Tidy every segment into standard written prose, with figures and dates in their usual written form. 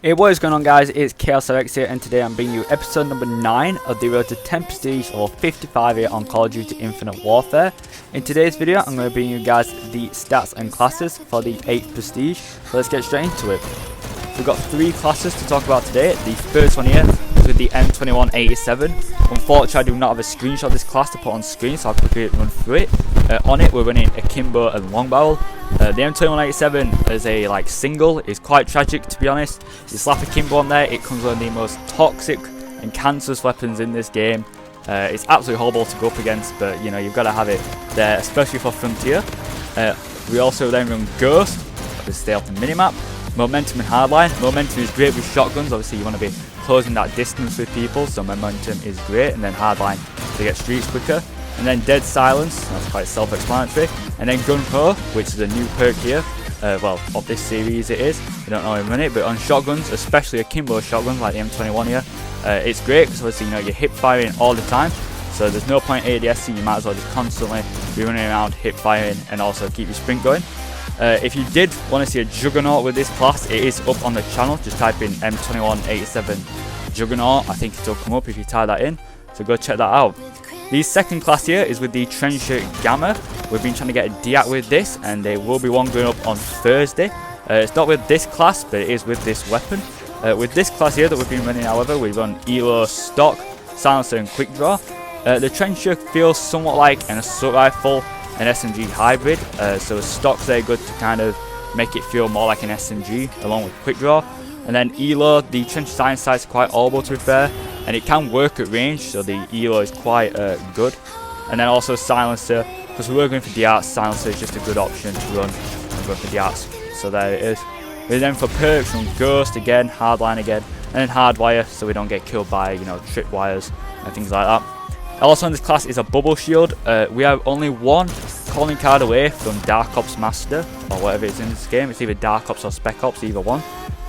Hey, what is going on, guys? It's ChaosRx here, and today I'm bringing you episode number 9 of the road to 10 prestige or 55 here on Call of Duty Infinite Warfare. In today's video, I'm going to bring you guys the stats and classes for the 8th prestige. So let's get straight into it. So we've got 3 classes to talk about today. The first one here is with the M2187. Unfortunately, I do not have a screenshot of this class to put on screen, so I'll quickly run through it. On it, we're running Akimbo and Long Barrel. The M2187 as a single is quite tragic, to be honest. You slap Akimbo on there, it comes one of the most toxic and cancerous weapons in this game. It's absolutely horrible to go up against, but you know, you've got to have it there, especially for Frontier. We also then run Ghost, to stay off the minimap. Momentum and Hardline. Momentum is great with shotguns, obviously you want to be closing that distance with people, so Momentum is great, and then Hardline to get streaks quicker. And then Dead Silence, that's quite self-explanatory. And then Gun Ho, which is a new perk here. Well, of this series it is. I don't know how to run it, but on shotguns, especially Akimbo shotguns like the M21 here, it's great because obviously you know you're hip firing all the time. So there's no point ADSing, you might as well just constantly be running around hip firing and also keep your sprint going. If you did want to see a Juggernaut with this class, it is up on the channel. Just type in M2187 Juggernaut. I think it'll come up if you tie that in. So go check that out. The second class here is with the Trencher Gamma. We've been trying to get a Diat with this, and there will be one going up on Thursday. It's not with this class, but it is with this weapon. With this class here that we've been running, however, we run Elo, Stock, Silencer and Quick Draw. The Trencher feels somewhat like an assault rifle, an SMG hybrid, so the stock's very good to kind of make it feel more like an SMG along with Quick Draw. And then Elo, the Trencher Science sight is quite horrible to be fair, and it can work at range, so the Elo is quite good. And then also Silencer, because we were going for Diats, Silencer is just a good option to run and go for Diats, so there it is. And then for perks, run Ghost again, Hardline again, and then Hardwire, so we don't get killed by, you know, tripwires and things like that. Also in this class is a Bubble Shield. We are only one calling card away from Dark Ops Master, or whatever it is in this game. It's either Dark Ops or Spec Ops, either one.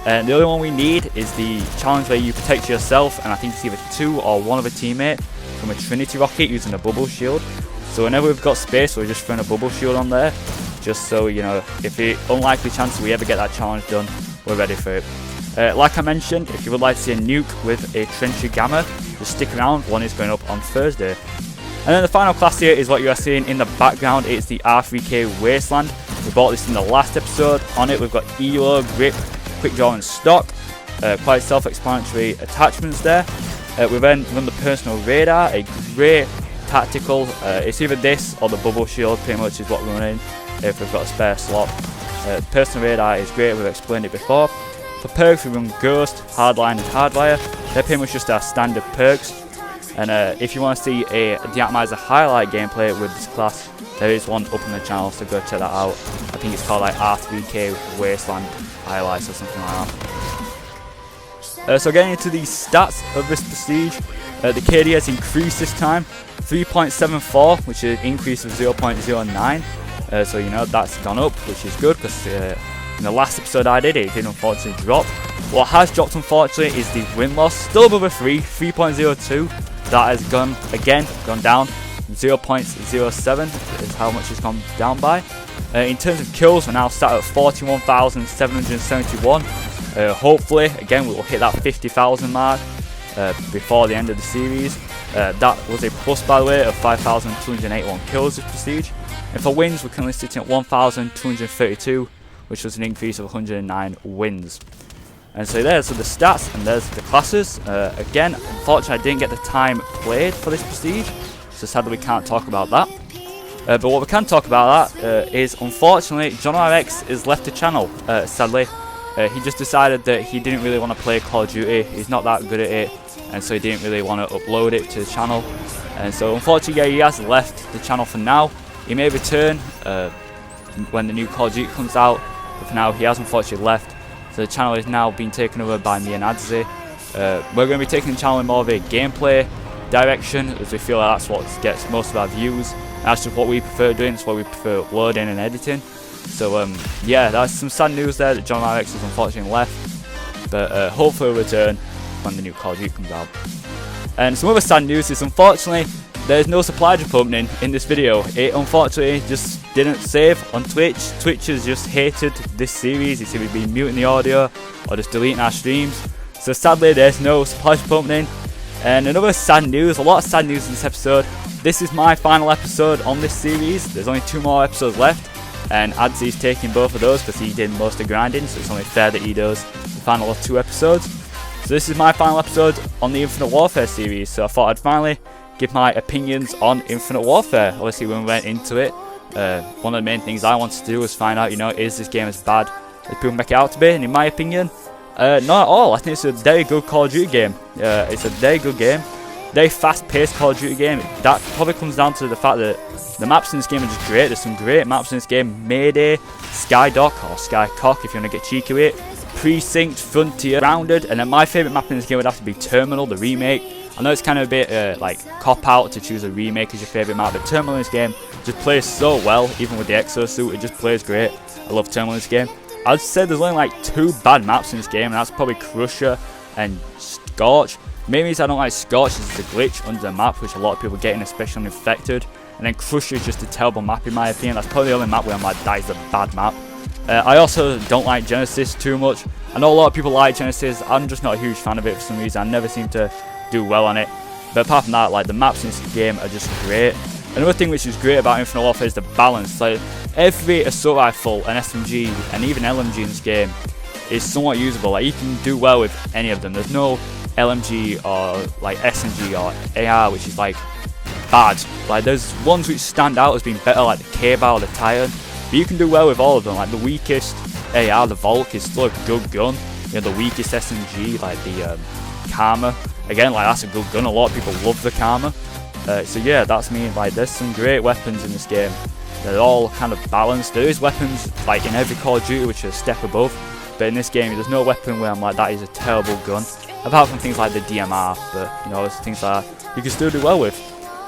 And the only one we need is the challenge where you protect yourself, and I think it's either 2 or 1 of a teammate from a Trinity Rocket using a Bubble Shield. So whenever we've got space, we're just throwing a Bubble Shield on there, just so, you know, if the unlikely chance we ever get that challenge done, we're ready for it. Like I mentioned, if you would like to see a nuke with a Trencher Gamma, just stick around, one is going up on Thursday. And then the final class here is what you are seeing in the background. It's the R3K Wasteland. We bought this in the last episode. On it we've got Elo, Grip, Quick Draw and Stock. Quite self-explanatory attachments there. We then run the Personal Radar, a great tactical. It's either this or the Bubble Shield, pretty much is what we're running if we've got a spare slot. Personal Radar is great, we've explained it before. For perks we run Ghost, Hardline and Hardwire. They're pretty much just our standard perks. And if you want to see a Diatomizer highlight gameplay with this class, there is one up on the channel, so go check that out. I think it's called like R3K Wasteland Highlights or something like that. So getting into the stats of this prestige, the KD has increased this time, 3.74, which is an increase of 0.09. So you know that's gone up, which is good because in the last episode I did, it did unfortunately drop. What has dropped unfortunately is the win-loss, still above 3.02. That has gone down, 0.07 is how much it's gone down by. In terms of kills, we're now sat at 41,771. Hopefully, again, we will hit that 50,000 mark before the end of the series. That was a plus, by the way, of 5,281 kills this prestige. And for wins, we're currently sitting at 1,232, which was an increase of 109 wins. And so there's the stats, and there's the classes. Again, unfortunately I didn't get the time played for this prestige, so sadly we can't talk about that. But what we can talk about is, unfortunately, Johno Rx has left the channel, sadly. He just decided that he didn't really want to play Call of Duty, he's not that good at it, and so he didn't really want to upload it to the channel. And so unfortunately, yeah, he has left the channel for now. He may return when the new Call of Duty comes out, but for now he has unfortunately left. So the channel is now being taken over by me and Adzzy. We're going to be taking the channel in more of a gameplay direction, as we feel like that's what gets most of our views. That's just what we prefer doing, it's what we prefer uploading and editing. So yeah, that's some sad news there that Johno Rx has unfortunately left. But hopefully we'll return when the new Call of Duty comes out. And some other sad news is, unfortunately, there's no supply drop opening in this video. It unfortunately just didn't save on Twitch. Twitch has just hated this series. It's either been muting the audio or just deleting our streams. So sadly there's no supply opening. And another sad news, a lot of sad news in this episode. This is my final episode on this series. There's only 2 more episodes left. And Adzy's taking both of those because he did most of the grinding. So it's only fair that he does the final 2 episodes. So this is my final episode on the Infinite Warfare series. So I thought I'd finally give my opinions on Infinite Warfare. Obviously when we went into it, one of the main things I wanted to do was find out, is this game as bad as people make it out to be? And in my opinion, not at all. I think it's a very good Call of Duty game. It's a very good game, very fast-paced Call of Duty game. That probably comes down to the fact that the maps in this game are just great. There's some great maps in this game. Mayday, Skydock or Skycock if you want to get cheeky with it. Precinct, Frontier, Grounded, and then my favourite map in this game would have to be Terminal, the remake. I know it's kind of a bit like cop-out to choose a remake as your favourite map, but Terminal in this game just plays so well, even with the exosuit, it just plays great. I love Terminal in this game. I'd say there's only like 2 bad maps in this game, and that's probably Crusher and Scorch. Main reason I don't like Scorch is it's a glitch under the map, which a lot of people get in, especially on Infected. And then Crusher is just a terrible map in my opinion. That's probably the only map where I'm like, that is a bad map. I also don't like Genesis too much. I know a lot of people like Genesis. I'm just not a huge fan of it for some reason. I never seem to do well on it. But apart from that, like the maps in this game are just great. Another thing which is great about Infinite Warfare is the balance. Like every assault rifle, an SMG, and even LMG in this game is somewhat usable. Like you can do well with any of them. There's no LMG or like SMG or AR which is like bad. Like there's ones which stand out as being better, like the K-Bar or the Titan. But you can do well with all of them. Like the weakest AR, the Volk, is still a good gun. The weakest SMG, like the Karma. Again, like that's a good gun. A lot of people love the Karma. So yeah, that's me. Like there's some great weapons in this game. They're all kind of balanced. There is weapons like in every Call of Duty which are a step above. But in this game, there's no weapon where I'm like, that is a terrible gun. Apart from things like the DMR. But there's things like that you can still do well with.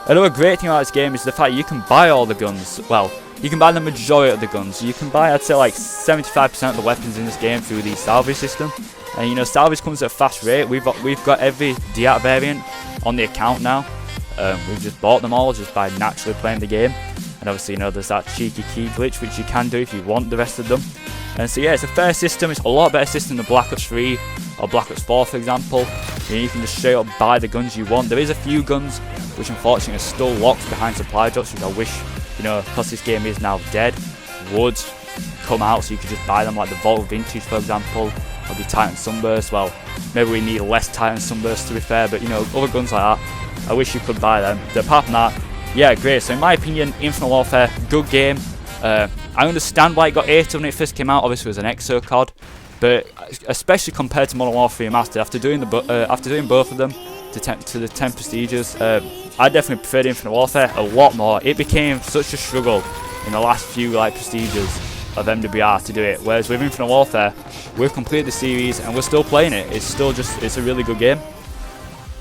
Another great thing about this game is the fact you can buy all the guns. Well, you can buy the majority of the guns. You can buy, I'd say, like 75% of the weapons in this game through the salvage system. And salvage comes at a fast rate. We've got every DAT variant on the account now. We've just bought them all just by naturally playing the game. And obviously, there's that cheeky key glitch which you can do if you want the rest of them. And so yeah, it's a fair system. It's a lot better system than Black Ops 3 or Black Ops 4, for example. You can just straight up buy the guns you want. There is a few guns which unfortunately are still locked behind supply drops, which I wish, because this game is now dead, would come out so you could just buy them, like the Vault Vintage, for example, or the Titan Sunburst. Well, maybe we need less Titan Sunburst to be fair, but other guns like that, I wish you could buy them. But apart from that, yeah, great. So in my opinion, Infinite Warfare, good game. I understand why it got 8 when it first came out. Obviously, it was an EXO COD, but especially compared to Modern Warfare Remastered, after doing both of them to the 10 prestiges, I definitely preferred Infinite Warfare a lot more. It became such a struggle in the last few prestiges of MWR to do it, whereas with Infinite Warfare, we've completed the series and we're still playing it. It's still it's a really good game.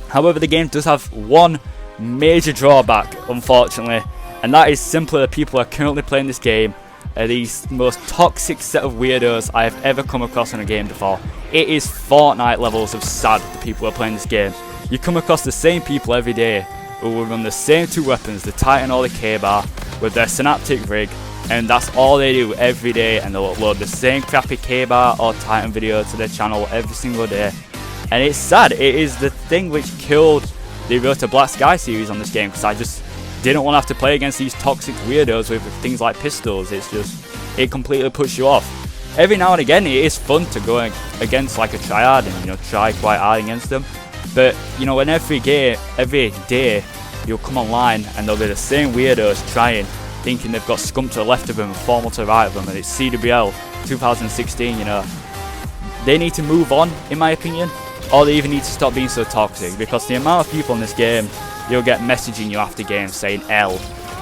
However, the game does have one major drawback, unfortunately, and that is simply that people who are currently playing this game are these most toxic set of weirdos I have ever come across in a game before. It is Fortnite levels of sad, the people who are playing this game. You come across the same people every day who will run the same 2 weapons, the Titan or the K-Bar, with their Synaptic rig, and that's all they do every day, and they'll upload the same crappy K-Bar or Titan video to their channel every single day. And it's sad. It is the thing which killed the Road to Black Sky series on this game, because I just didn't want to have to play against these toxic weirdos with things like pistols. It completely puts you off. Every now and again, it is fun to go against like a triad and try quite hard against them. But when every day you'll come online and there'll be the same weirdos trying, thinking they've got Scump to the left of them and Formal to the right of them, and it's CWL 2016. They need to move on, in my opinion, or they even need to stop being so toxic, because the amount of people in this game you'll get messaging you after games saying L,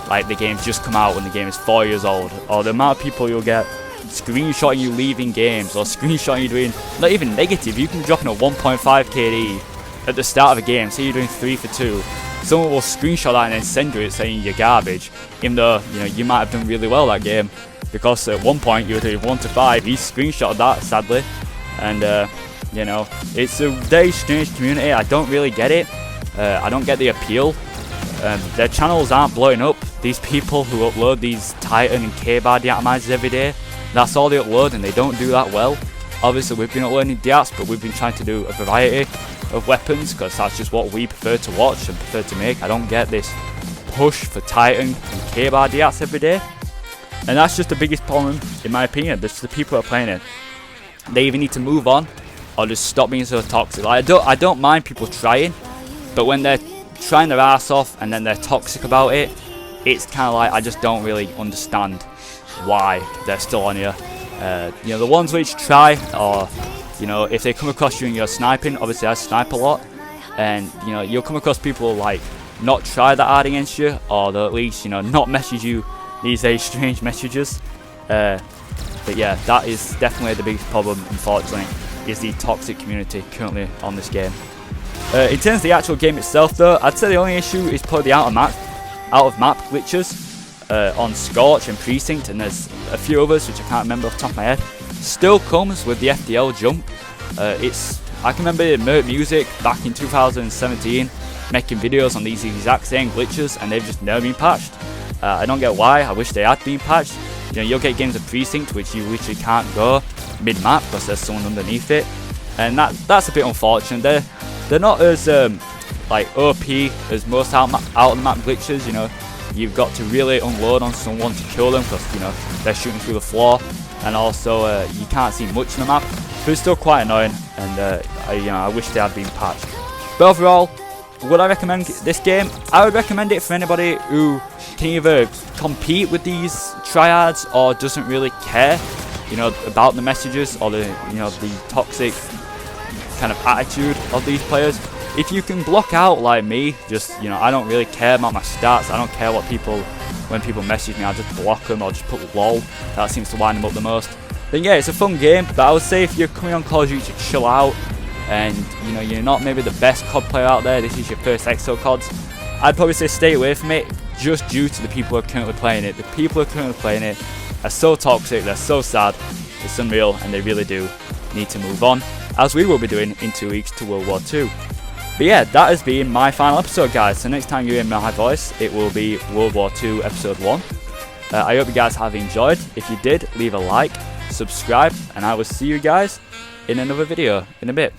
like the game's just come out when the game is 4 years old, or the amount of people you'll get screenshotting you leaving games, or screenshotting you doing, not even negative, you can drop in a 1.5 KD at the start of a game, say you're doing 3 for 2, someone will screenshot that and then send you it saying you're garbage, even though you might have done really well that game, because at one point you were doing 1 to 5, he screenshotted that, sadly. And it's a very strange community. I don't really get it. I don't get the appeal. Their channels aren't blowing up. These people who upload these Titan and K-bar deatomizers every day, that's all they upload, and they don't do that well. Obviously we've been uploading deats, but we've been trying to do a variety of weapons because that's just what we prefer to watch and prefer to make. I don't get this push for Titan and K-bar deats every day, and that's just the biggest problem in my opinion. This is the people who are playing it. They either need to move on or just stop being so toxic. Like, I don't mind people trying, but when they're trying their ass off and then they're toxic about it, it's kind of like I just don't really understand why they're still on here. You know, the ones which try, or you know, if they come across you and you're sniping, obviously I snipe a lot, and you know, you'll come across people like not try that hard against you, or they'll at least, you know, not message you these strange messages. But yeah, that is definitely the biggest problem, unfortunately, is the toxic community currently on this game. In terms of the actual game itself though, I'd say the only issue is probably the out of map glitches on Scorch and Precinct, and there's a few others which I can't remember off the top of my head. Still comes with the FDL jump. I can remember Mert Music back in 2017 making videos on these exact same glitches, and they've just never been patched. I don't get why. I wish they had been patched. You know, you'll get games of Precinct which you literally can't go mid-map because there's someone underneath it, and that's a bit unfortunate. They're not as like OP as most out of the map glitches. You know, you've got to really unload on someone to kill them because, you know, they're shooting through the floor, and also you can't see much in the map, but it's still quite annoying, and I wish they had been patched. But overall, would I recommend this game? I would recommend it for anybody who can either compete with these triads or doesn't really care, you know, about the messages or the, you know, the toxic kind of attitude of these players. If you can block out like me, just, you know, I don't really care about my stats. I don't care what when people message me, I just block them or just put lol. That seems to wind them up the most. Then yeah, it's a fun game, but I would say if you're coming on Call of Duty to chill out, and you know, you're not maybe the best COD player out there, this is your first EXO CODs, I'd probably say stay away from it, just due to the people who are currently playing it. The people who are currently playing it are so toxic, they're so sad, it's unreal, and they really do need to move on, as we will be doing in 2 weeks to World War II. But yeah, that has been my final episode, guys. So next time you hear my voice, it will be World War II episode 1. I hope you guys have enjoyed. If you did, leave a like, subscribe, and I will see you guys in another video in a bit.